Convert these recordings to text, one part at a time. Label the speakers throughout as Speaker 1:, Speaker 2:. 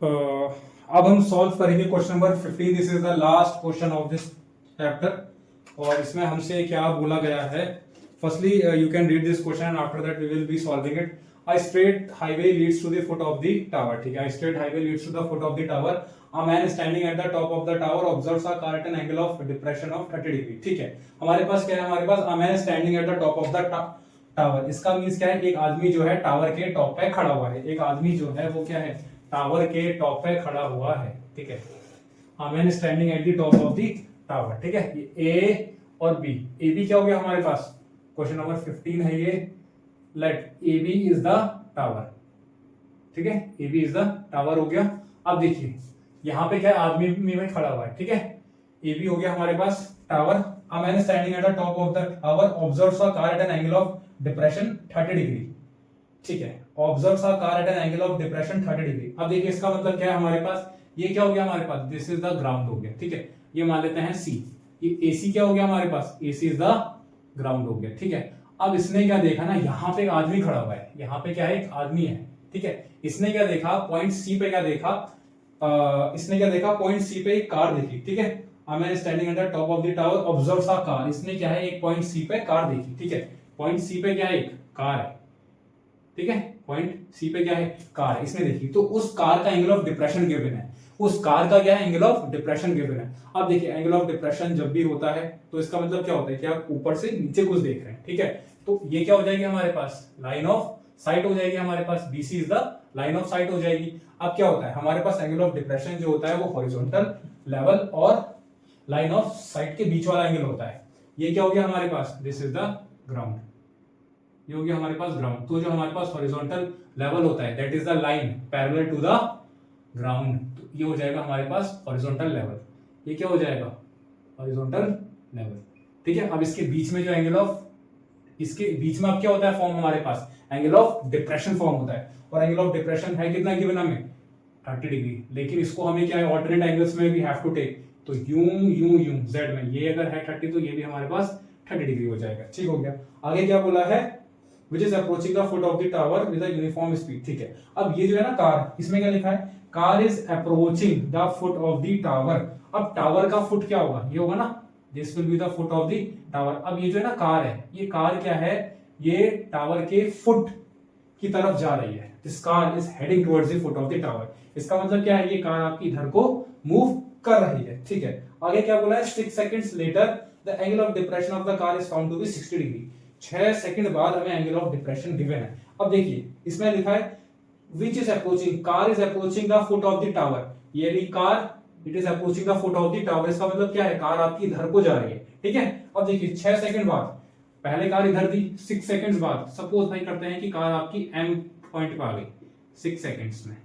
Speaker 1: अब हम सॉल्व करेंगे question number 15। This is the last question of this chapter और इसमें हमसे क्या बोला गया है। Firstly you can read this question and after that we will be solving it. A straight highway leads to the foot of the tower. ठीक है, a straight highway leads to the foot of the tower. A man standing at the top of the tower observes a car at an angle of depression of 30 degree. ठीक है, हमारे पास क्या है, हमारे पास a man standing at the top of the tower. इसका means क्या है, एक आदमी जो है टावर के टॉप पे खड़ा हुआ है। एक आदमी जो है वो क्या है, टावर के टॉप पे खड़ा हुआ है। ठीक है, a man standing at the top of the tower। ठीक है, ये ए और बी। ए बी क्या हो गया हमारे पास, क्वेश्चन नंबर 15 है ये। Let A B is the tower. ठीक है, A B is the tower हो गया। अब देखिए यहाँ पे क्या है, आदमी में खड़ा हुआ है। ठीक है, ए बी हो गया हमारे पास tower. A man standing at the top of the tower observes a car at an angle of depression 30 degree. ठीक है, observes a car at an angle of depression 30 degree. अब देखिए इसका मतलब क्या है हमारे पास, ये क्या हो गया हमारे पास, दिस इज द ग्राउंड हो गया। ठीक है, ये मान लेते हैं सी। ये एसी क्या हो गया हमारे पास, एसी इज द ग्राउंड हो गया। ठीक है, अब इसने क्या देखा ना, यहाँ पे एक आदमी खड़ा हुआ है। यहाँ पे क्या है, एक आदमी है। ठीक है, इसने क्या देखा, पॉइंट सी पे क्या देखा, इसने क्या देखा, पॉइंट सी पे एक कार देखी। ठीक है, मैं standing at the top of the tower observes a car. इसने क्या है, एक पॉइंट सी पे कार देखी। ठीक है, पॉइंट सी पे क्या है, एक कार है। ठीक है, पॉइंट सी पे क्या है, कार है, इसने देखी। तो उस कार का एंगल ऑफ डिप्रेशन गिवन है। उस कार का क्या है, एंगल ऑफ डिप्रेशन गिवन है। अब देखिए एंगल ऑफ डिप्रेशन जब भी होता है तो इसका मतलब क्या होता है कि आप ऊपर से नीचे कुछ देख रहे हैं। ठीक है, तो ये क्या हो जाएगी हमारे पास, लाइन ऑफ साइट हो जाएगी हमारे पास। BC is the line of sight हो जाएगी। अब क्या होता है हमारे पास, एंगल ऑफ डिप्रेशन जो होता है वो हॉरिजॉन्टल लेवल और लाइन ऑफ साइट के बीच वाला एंगल होता है। ये क्या हो गया हमारे पास, दिस इज द ग्राउंड। ये हो गया हमारे पास ग्राउंड। तो जो हमारे पास हॉरिजॉन्टल लेवल होता है that is the line parallel to the ground. तो ये हो जाएगा हमारे पास हॉरिजॉन्टल लेवल। ये क्या हो जाएगा, हॉरिजॉन्टल लेवल। ठीक है, अब इसके बीच में जो एंगल ऑफ, इसके बीच में अब क्या होता है फॉर्म हमारे पास, एंगल ऑफ डिप्रेशन फॉर्म होता है। और एंगल ऑफ डिप्रेशन है कितना गिवन हमें, 30 डिग्री। लेकिन इसको हमें क्या है, ऑल्टरनेट एंगल्स में वी हैव टू टेक। तो यूं जेड में ये अगर है 30 तो ये भी हमारे पास 30 डिग्री हो जाएगा। ठीक हो गया। आगे क्या बोला है, which is approaching the foot of the tower with a uniform speed. ठीक है, अब ये जो है ना कार, इसमें क्या लिखा है, car is approaching the foot of the tower. अब टावर का फुट क्या होगा, ये होगा ना, this will be the foot of the tower. अब ये जो है ना कार है, ये कार क्या है, ये टावर के फुट की तरफ जा रही है। This car is heading towards the foot of the tower. इसका मतलब क्या है, ये कार आपकी इधर को मूव कर रही है। ठीक है, आगे क्या बोला है, 6 seconds later the angle of depression of the car is found to be 60 degree. 6 second बाद हमें एंगल ऑफ डिप्रेशन गिवन है। अब देखिए इसमें लिखा है which is approaching, car is approaching the foot of the tower. ये ली car, it is approaching the foot of the tower. इसका मतलब क्या है, कार आपकी इधर को जा रही है। ठीक है, अब देखिए 6 सेकंड बाद, पहले कार इधर थी, 6 सेकंड्स बाद सपोज भाई करते हैं कि कार आपकी एम पॉइंट पे आ गई 6 सेकंड्स में।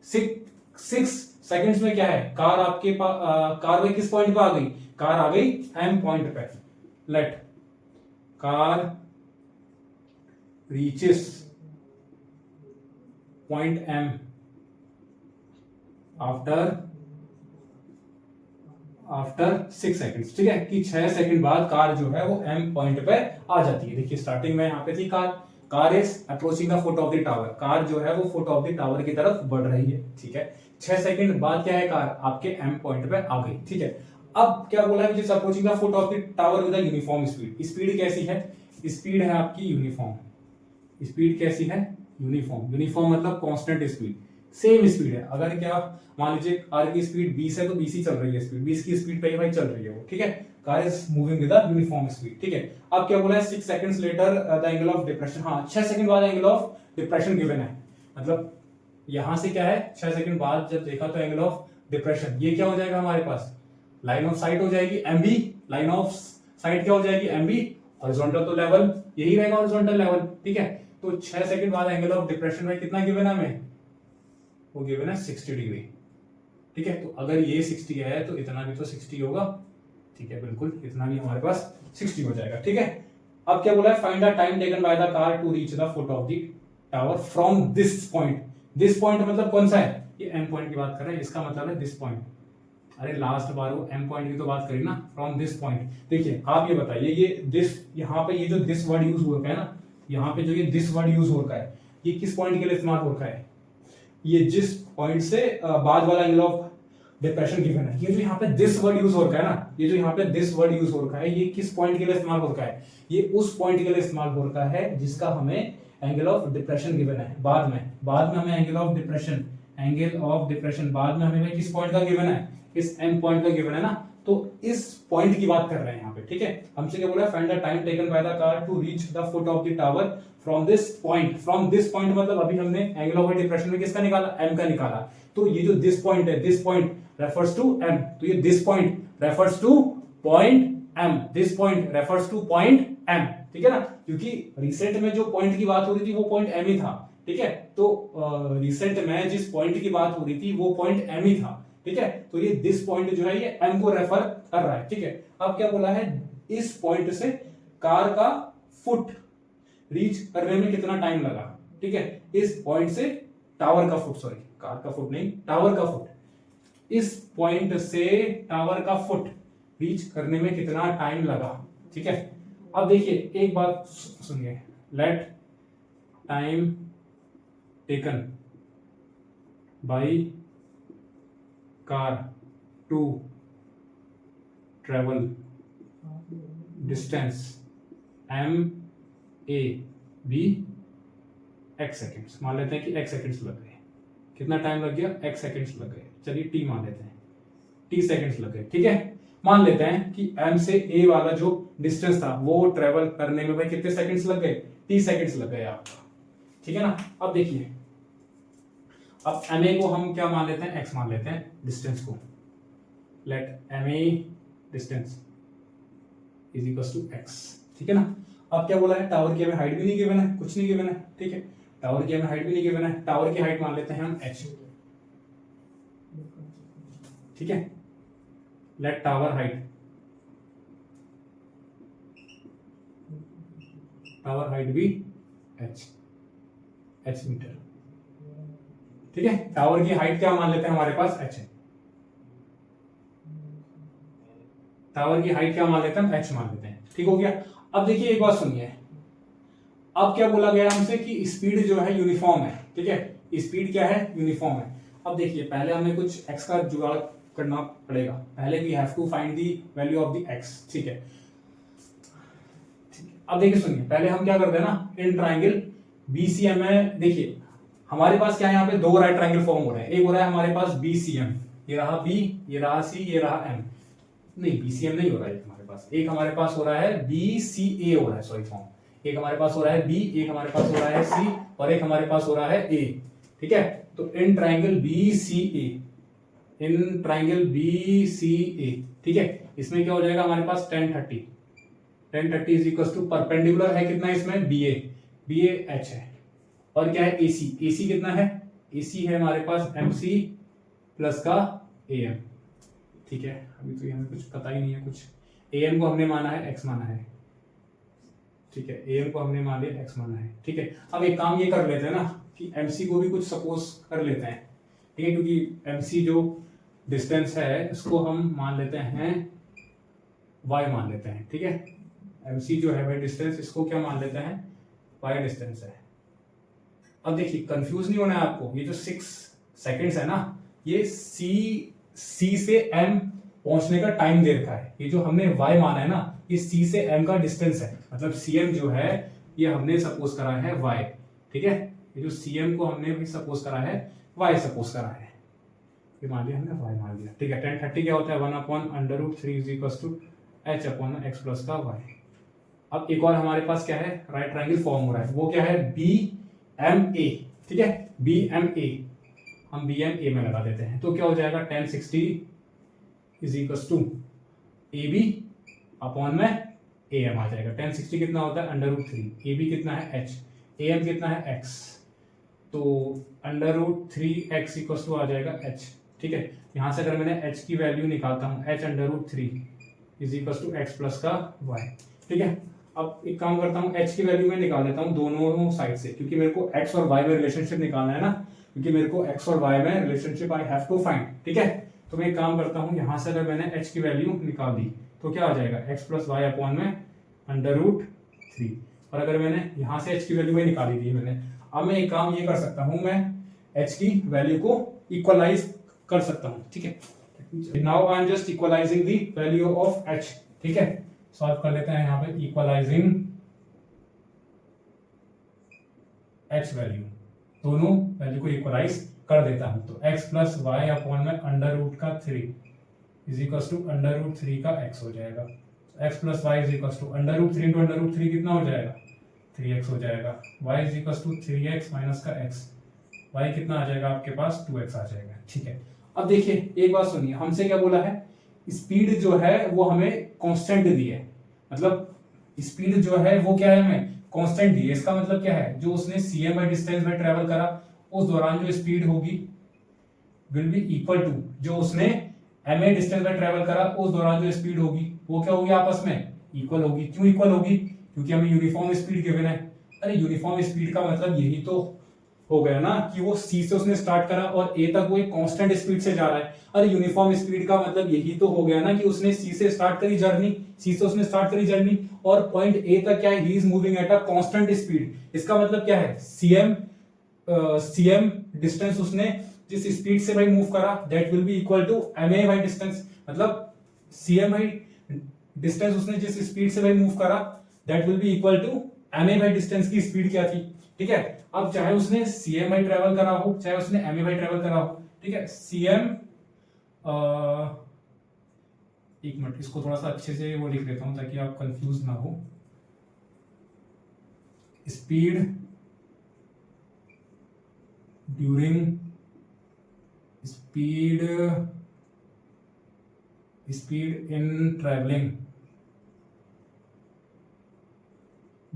Speaker 1: 6 सेकंड्स में क्या है, कार आपके कार में किस पॉइंट पे आ गई, कार आ गई एम पॉइंट पे। Let car reaches point M after 6 seconds। ठीक है, कि 6 सेकंड बाद कार जो है वो M पॉइंट पे आ जाती है। देखिए स्टार्टिंग में यहाँ पे थी car is approaching the foot of the tower. Car जो है वो फुट ऑफ द टावर की तरफ बढ़ रही है। ठीक है, 6 सेकंड बाद क्या है, कार आपके M पॉइंट पे आ गई। ठीक है, अब क्या बोला है, which is approaching the foot of the tower with a uniform speed. Speed कैसी है, स्पीड है आपकी यूनिफॉर्म। स्पीड कैसी है, यूनिफॉर्म। यूनिफॉर्म मतलब कांस्टेंट स्पीड, सेम स्पीड है। अगर क्या मान लीजिए कार की स्पीड 20 है तो 20 ही चल रही है स्पीड, 20 की स्पीड पे ही भाई चल रही है वो। ठीक है, car is moving with a uniform speed. ठीक है, अब क्या बोला है, 6 seconds later the angle of depression. हाँ, 6 सेकंड बाद एंगल ऑफ डिप्रेशन गिवन है। मतलब यहां से क्या है, 6 सेकंड बाद जब देखा तो एंगल ऑफ डिप्रेशन, ये क्या हो जाएगा हमारे पास, लाइन ऑफ साइट हो जाएगी एमबी। लाइन ऑफ साइट क्या हो जाएगी, एमबी। हॉरिजॉन्टल तो लेवल यही रहेगा, हॉरिजॉन्टल लेवल। ठीक है, तो 6 सेकंड बाद एंगल ऑफ डिप्रेशन में कितना गिवन है हमें, वो गिवन है 60 डिग्री। ठीक है, तो अगर ये 60 है तो इतना भी तो 60 होगा। ठीक है, बिल्कुल इतना भी हमारे पास 60 हो जाएगा। ठीक है, अब क्या बोला है, find the time taken by the car to reach the foot of the tower from this point. This point मतलब कौन सा है, ये एम पॉइंट की बात कर रहे हैं, इसका मतलब है दिस पॉइंट। अरे लास्ट बार वो एम पॉइंट की तो बात करी ना, फ्रॉम दिस पॉइंट। देखिए आप ये बताइए, ये दिस, यहाँ पे ये जो दिस वर्ड यूज हो रखा है ना, यहाँ पे जो ये दिस वर्ड यूज हो रखा है, ये किस पॉइंट के लिए इस्तेमाल हो रखा है, ये जिस पॉइंट से बाद वाला एंगल ऑफ डिप्रेशन गिवन है, ये जो यहाँ पे दिस वर्ड यूज हो रखा है ना, ये जो यहाँ पे दिस वर्ड यूज हो रखा है, ये किस पॉइंट के लिए इस्तेमाल हो रखा है? ये उस पॉइंट के लिए इस्तेमाल हो रखा है जिसका हमें एंगल ऑफ डिप्रेशन गिवन है। बाद में हमें एंगल ऑफ डिप्रेशन बाद में हमें किस पॉइंट का गिवन है? इस एम पॉइंट का गिवन है ना, तो इस पॉइंट की बात कर रहे हैं यहाँ पे, ठीक है। हमसे क्या बोला है? Find the time taken by the car to reach the foot of the tower from this point. From this point मतलब अभी हमने एंगल ऑफ डिप्रेशन में किसका निकाला? एम का निकाला। तो ये जो दिस पॉइंट है, this point refers to M, तो ये this point refers to point M, this point refers to point M, ठीक है ना, क्योंकि रिसेंट में जो पॉइंट की बात हो रही थी वो पॉइंट एम ही था, ठीक है। तो रिसेंट में जिस पॉइंट की बात हो रही थी वो पॉइंट एम ही था, ठीक है। तो ये दिस पॉइंट जो है ये एम को रेफर कर रहा है, ठीक है। अब क्या बोला है? इस पॉइंट से कार का फुट रीच करने में कितना टाइम लगा, ठीक है। इस पॉइंट से टावर का फुट, सॉरी कार का फुट नहीं, टावर का फुट, इस पॉइंट से टावर का फुट रीच करने में कितना टाइम लगा, ठीक है। अब देखिए एक बात सुनिए, let time taken by car to travel distance M A be X seconds. मान लेते हैं कि एक्स सेकेंड्स लग गए। कितना टाइम लग गया? एक्स सेकेंड्स लग गए। चलिए टी मान लेते हैं, टी सेकेंड्स लग गए, ठीक है। मान लेते हैं कि एम से ए वाला जो डिस्टेंस था वो ट्रेवल करने में भाई कितने सेकेंड्स लग गए? टी सेकेंड्स लग गए आपका, ठीक है ना। अब देखिए, अब एम ए को हम क्या मान लेते हैं? एक्स मान लेते हैं डिस्टेंस को। Let M A distance is equal to X, ठीक है ना। अब क्या बोला है? टावर की हमें हाइट भी नहीं गिवन है, कुछ नहीं गिवन है, ठीक है। टावर की हमें हाइट भी नहीं गिवन है, टावर की हाइट मान लेते हैं हम एच, ठीक है। लेट टावर हाइट भी एच मीटर, ठीक है। टावर की हाइट क्या मान लेते हैं? हमारे पास एच है, टावर की हाइट क्या मान लेते हैं? एच मान लेते हैं, ठीक हो गया। अब देखिए एक बात सुनिए, अब क्या बोला गया हमसे कि स्पीड जो है यूनिफॉर्म है, ठीक है। स्पीड क्या है? यूनिफॉर्म है। अब देखिए पहले हमें कुछ एक्स का जुगाड़ करना पड़ेगा। पहले we have to find the value of the X, ठीक है। अब देखिए सुनिए, पहले हम क्या करते हैं ना, इन ट्राइंगल बीसीएम में देखिए हमारे पास क्या है, यहाँ पे दो राइट ट्राइंगल फॉर्म हो रहे हैं। एक हो रहा है हमारे पास बीसीएम, ये रहा बी, ये रहा सी, ये रहा एम। नहीं, बीसीएम नहीं हो रहा है हमारे पास, एक हमारे पास हो रहा है बीसीए हो रहा है, सॉरी फॉर्म। एक हमारे पास हो रहा है बी, एक हमारे पास हो रहा है सी, और एक हमारे पास हो रहा है ए, ठीक है। तो in triangle BCA, in triangle BCA, ठीक है। इसमें क्या हो जाएगा हमारे पास 10 30 इज इक्वल टू परपेंडिकुलर है कितना इसमें? बीए एच है, और क्या है? एसी कितना है? एसी है हमारे पास एमसी प्लस का एएम, ठीक है। अभी तो हमें कुछ पता ही नहीं है कुछ। एएम को हमने माना है एक्स माना है, ठीक है। एएम को हमने मान लिया एक्स माना है, ठीक है। अब एक काम ये कर लेते हैं ना कि एमसी को भी कुछ सपोज कर लेते हैं, ठीक है, क्योंकि एमसी जो डिस्टेंस है इसको हम मान लेते हैं वाई मान लेते हैं, ठीक है। एमसी जो है भाई डिस्टेंस, इसको क्या मान लेते हैं? वाई डिस्टेंस है। अब देखिए कंफ्यूज नहीं होना है आपको, ये जो 6 सेकेंड्स है ना, ये सी से एम पहुंचने का टाइम दे रखा है। ये जो हमने वाई माना है ना, ये सी से एम का डिस्टेंस है, मतलब सीएम जो है ये हमने सपोज करा है वाई, ठीक है। ये जो सीएम को हमने भी सपोज करा है वाई सपोज करा है, ये मान लिया हमने वाई मान लिया, ठीक है। 10 30 क्या होता है? 1/√3 is equal to H upon X plus का वाई। अब एक और हमारे पास क्या है? राइट ट्राइंगल फॉर्म हो रहा है, वो क्या है? बी एम ए, ठीक है। बी एम ए, हम बी एम ए में लगा देते हैं, तो क्या हो जाएगा? 10 60 is equal to A B upon में ए एम आ जाएगा। 10 60 कितना होता है? √3। ए बी कितना है? एच। ए एम कितना है? एक्स। तो √3x इक्वल टू आ जाएगा एच, ठीक है। यहां से अगर मैंने एच की वैल्यू निकालता हूं, H √3 is equal to X plus का वाई, ठीक है। अब एक काम करता हूँ, एच की वैल्यू मैं निकाल देता हूँ दोनों साइड से, क्योंकि मेरे को एक्स और वाई में रिलेशनशिप निकालना है ना, क्योंकि मेरे को एक्स और वाई में relationship I have to find, ठीक है। तो मैं एक काम करता हूँ, यहाँ से अगर मैंने एच की वैल्यू निकाल दी तो क्या आ जाएगा? एक्स प्लस वाई अपॉन में √3। और अगर मैंने यहाँ से एच की वैल्यू में निकाली थी मैंने, अब मैं एक काम ये कर सकता हूँ, मैं h की वैल्यू को इक्वलाइज कर सकता हूं, ठीक है। Now I am just equalising the value of h, ठीक है। सॉल्व कर लेते हैं यहाँ पे, इक्वलाइजिंग h वैल्यू, दोनों वैल्यू को इक्वलाइज कर देता हूं। तो x प्लस वाई अपॉन में अंडर रूट का 3 is equal to under root 3 का x हो जाएगा। x plus Y is equal to under root 3 into under root 3 कितना हो जाएगा, 3x हो जाएगा। y is equal to 3x minus का x, y कितना आ जाएगा आपके पास, 2x आ जाएगा, ठीक है। अब देखिए एक बात सुनिए, हमसे क्या बोला है, स्पीड जो है वो हमें कांस्टेंट दी है, मतलब स्पीड जो है वो क्या है, हमें कांस्टेंट दी है। इसका मतलब क्या है, जो उसने cm बाय डिस्टेंस में ट्रेवल करा उस दौरान जो स्पीड होगी विल बी इक्वल टू जो उसने ma डिस्टेंस में ट्रेवल करा उस दौरान जो स्पीड होगी वो क्या होगी, आपस में इक्वल होगी। क्यों इक्वल होगी, क्योंकि हमें यूनिफॉर्म स्पीड गिवन है। अरे यूनिफॉर्म स्पीड का मतलब यही तो हो गया ना कि वो c से उसने स्टार्ट करा और a तक वो एक कांस्टेंट स्पीड से जा रहा है। अरे यूनिफॉर्म स्पीड का मतलब यही तो हो गया ना कि उसने c से स्टार्ट करी जर्नी, c से उसने स्टार्ट करी जर्नी और पॉइंट a तक क्या है, ही is moving at a constant speed. इसका मतलब क्या है, cm डिस्टेंस उसने जिस स्पीड से भाई मूव करा that will be equal to ma by distance, मतलब cm बाय डिस्टेंस उसने जिस स्पीड से भाई मूव करा that will be equal to ma by distance की स्पीड क्या थी, ठीक है। अब चाहे उसने cm बाई ट्रेवल करा हो चाहे उसने ma बाई ट्रेवल करा हो, ठीक है। cm एक मिनट इसको थोड़ा सा अच्छे से वो लिख लेता हूं ताकि आप कंफ्यूज ना हो। Speed during speed in travelling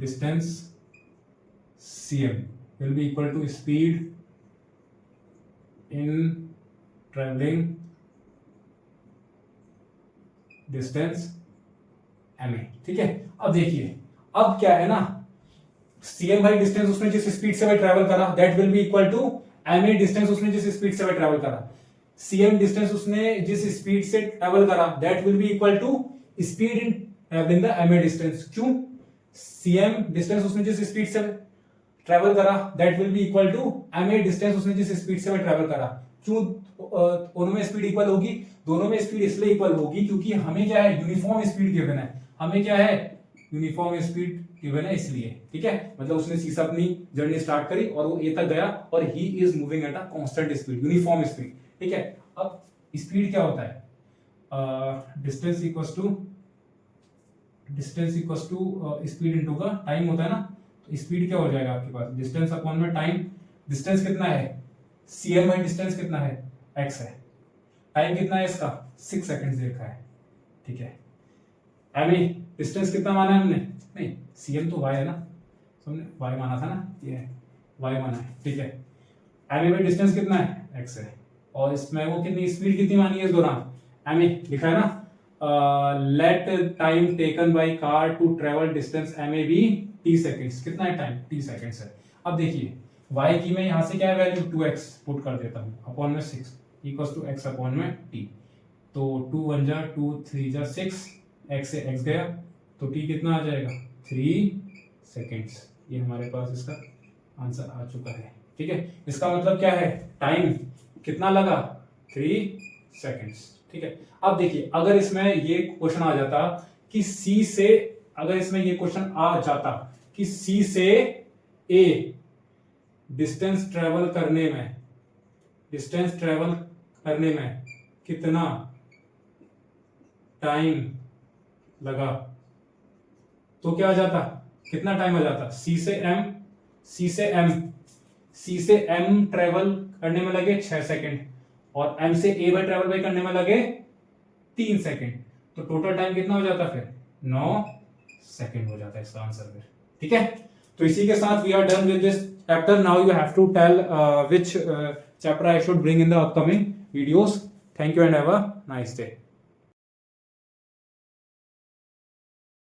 Speaker 1: distance cm will be equal to speed in traveling distance ma, ठीक है। अब देखिए अब क्या है ना, cm बाई डिस्टेंस उसने जिस स्पीड से ट्रेवल करा that will be equal to ma distance उसने जिस स्पीड से ट्रेवल करा। cm डिस्टेंस उसने जिस स्पीड से ट्रेवल करा that will be equal to speed in travelling the ma distance. क्यों, cm डिस्टेंस उसने जिस स्पीड से ट्रेवल करा that will be equal to ma distance उसने जिस स्पीड से ट्रेवल करा। क्यों दोनों में स्पीड इक्वल होगी, दोनों में स्पीड इसलिए इक्वल होगी क्योंकि हमें क्या है, यूनिफॉर्म स्पीड गिवन है, हमें क्या है, यूनिफॉर्म स्पीड गिवन है इसलिए, ठीक है। मतलब उसने सी से अपनी जर्नी स्टार्ट करी और वो ए तक गया और he is moving at a constant speed, uniform speed, ठीक है। अब स्पीड क्या होता है, distance equals to speed into का टाइम होता है ना। तो स्पीड क्या हो जाएगा आपके पास, डिस्टेंस अपॉन में टाइम। डिस्टेंस कितना है, cm बाई डिस्टेंस कितना है, x है। टाइम कितना है इसका, 6 सेकंड्स देखा है, ठीक है। ma डिस्टेंस कितना माना है हमने, नहीं cm तो y है ना, हमने y माना था ना, ये y माना है, ठीक है। ma बाई डिस्टेंस कितना है, x है। और इसमें वो कितनी स्पीड कितनी मानी है इस दौरान, ma लिखा है ना, let time taken by car to travel distance ma be t seconds. कितना है टाइम, t सेकेंड्स है। अब देखिए y की मैं यहां से क्या है वैल्यू 2x पुट कर देता हूं अपॉन में 6 इक्वल्स टू x अपॉन में t। तो 2 1 जा 2 3 जा 6, x से x गया तो t कितना आ जाएगा, 3 सेकेंड्स। ये हमारे पास इसका आंसर आ चुका है, ठीक है। इसका मतलब क्या है, टाइम कितना लगा, 3 सेकेंड्स, ठीक है। अब देखिए अगर इसमें ये क्वेश्चन आ जाता कि c से, अगर इसमें ये क्वेश्चन आ जाता कि c से a डिस्टेंस ट्रेवल करने में कितना टाइम लगा, तो क्या आ जाता, कितना टाइम आ जाता, c से m ट्रेवल करने में लगे 6 सेकंड और m से a बाई ट्रेवल बाई करने में लगे 3 सेकंड। तो टोटल टाइम कितना हो जाता फिर, 9 सेकंड हो जाता है इसका आंसर फिर, ठीक है। तो इसी के साथ we are done with this chapter. Now you have to tell which chapter I should bring in the upcoming videos. Thank you and have a nice day.